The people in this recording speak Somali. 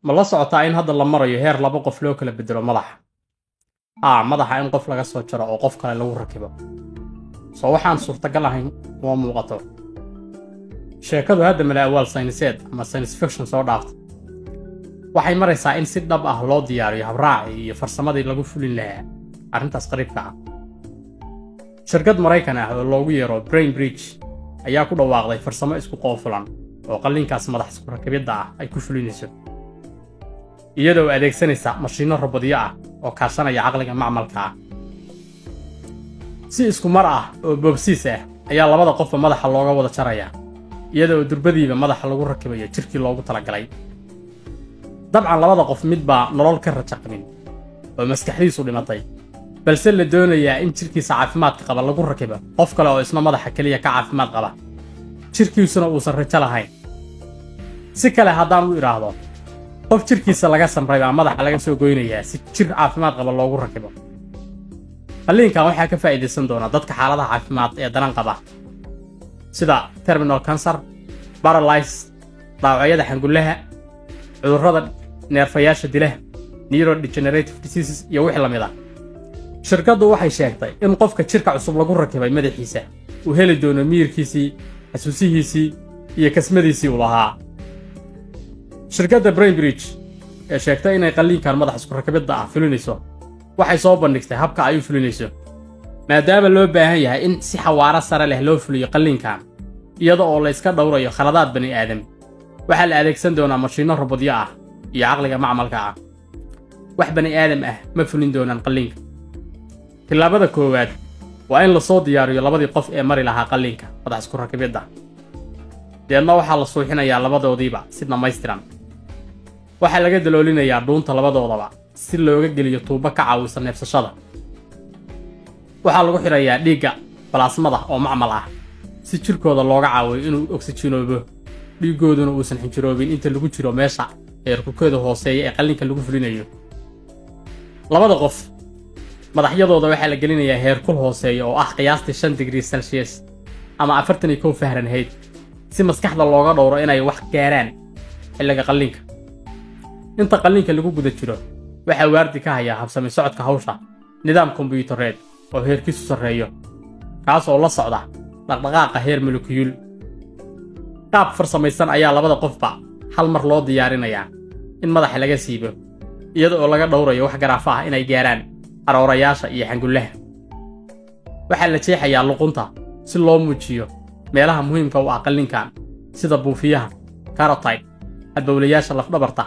ma la socotaa in hadda la marayo heer laba qof loo kala bedelo madaxa madaxa in qof laga soo jaro oo qof kale lagu rakibo soo waxaan suurtagal ahayn uma muuqato sheekadu hadda malaawaal sayniseed ama science fiction soo dhaaftay waxay maraysaa in si dhab ah loo diyaariyo habraacii iyo farsamadii lagu fulin lahaa arrintaas qariibka ah shirkad Maraykan ah oo loogu yeero Brain Bridge ayaa ku dhawaaqday farsamo isku qoofulan oo qalliinkaas madax isku rakibidda ah ay ku fulinayso iyadoo adeegsanaysa mashiino robotyo ah oo kaashanaya caqliga macmalka ah si isku mar ah oo boobsiis ah ayaa labada qofba madaxa looga wada jaraya iyadoo durbadiiba madaxa lagu rakibayo jirkii loogu talagalay dabcan labada qof midba nolol ka rajaqmin oo maskaxdiisu dhimatay balse la doonayaa in jirkiisa caafimaadka qaba lagu rakibo qof kale oo isna madaxa kaliya ka caafimaad qaba jirkiisuna uusan rajo lahayn si kale haddaan u iraahdo qof jirkiisa laga samray baa madaxa laga soo goynayaa si jir caafimaad qaba loogu rakibo qalliinkan waxaa ka faa'iideysan doona dadka xaaladaha caafimaad ee daran qaba sida terminal cancer paralysis dhaawacyada xangulaha cudurrada neerfayaasha dilaha neurodegenerative diseases iyo wixii la mid ah shirkaddu waxay sheegtay in qofka jirka cusub lagu rakibay madaxiisa uu heli doono miyirkiisii xasuusihiisii iyo kasmadiisii uu lahaa shirkadda Brain Bridge ee sheegtay inay qalliinkan madax isku rakibidda ah fulinayso waxay soo bandhigtay habka ay u fulinayso maadaama loo baahan yahay in si xawaaro sare leh loo fuliyo qalliinkan iyada oo la iska dhowrayo khaladaad bani aadam waxaa la adeegsan doonaa mashiino robotyo ah iyo caqliga macmalka ah wax bani aadam ah ma fulin doonaan qalliinka tilaabada koowaad waa in la soo diyaariyo labadii qof ee mari lahaa qalliinka madax isku rakibidda deedna waxaa la suuxinayaa labadoodiiba si dhammaystiran waxaa laga daloolinayaa dhuunta labadoodaba si looga geliyo tuubo ka caawisa neefsashada waxaa lagu xirayaa dhiigga balaasmada oo macmal ah si jirkooda looga caawiyo inuu oksijiinoobo dhiiggooduna uusan xinjiroobin inta lagu jiro meesha heerkulkeeda hooseeya ee qalliinka lagu fulinayo labada qof madaxyadooda waxaa la gelinayaa heerkul hooseeya oo ah qiyaastii 5 degree Celsius ama 41 Fahrenheit si maskaxda looga dhowro inay wax gaaraan xilliga qalliinka inta qalliinka lagu guda jiro waxaa waardi ka haya habsami socodka hawsha nidaam kombiyuutareed oo heerkiisu sarreeyo kaas oo la socda dhaqdhaqaaqa heer molekuyul qaab farsamaysan ayaa labada qofba hal mar loo diyaarinayaa in madaxa laga siibo iyada oo laga dhowrayo wax garaaf ah inay gaaraan aroorayaasha iyo xangulaha waxaa la jeexayaa luqunta si loo muujiyo meelaha muhiimka u ah qalliinkan sida buufiyaha carotid halbowlayaasha lafdhabarta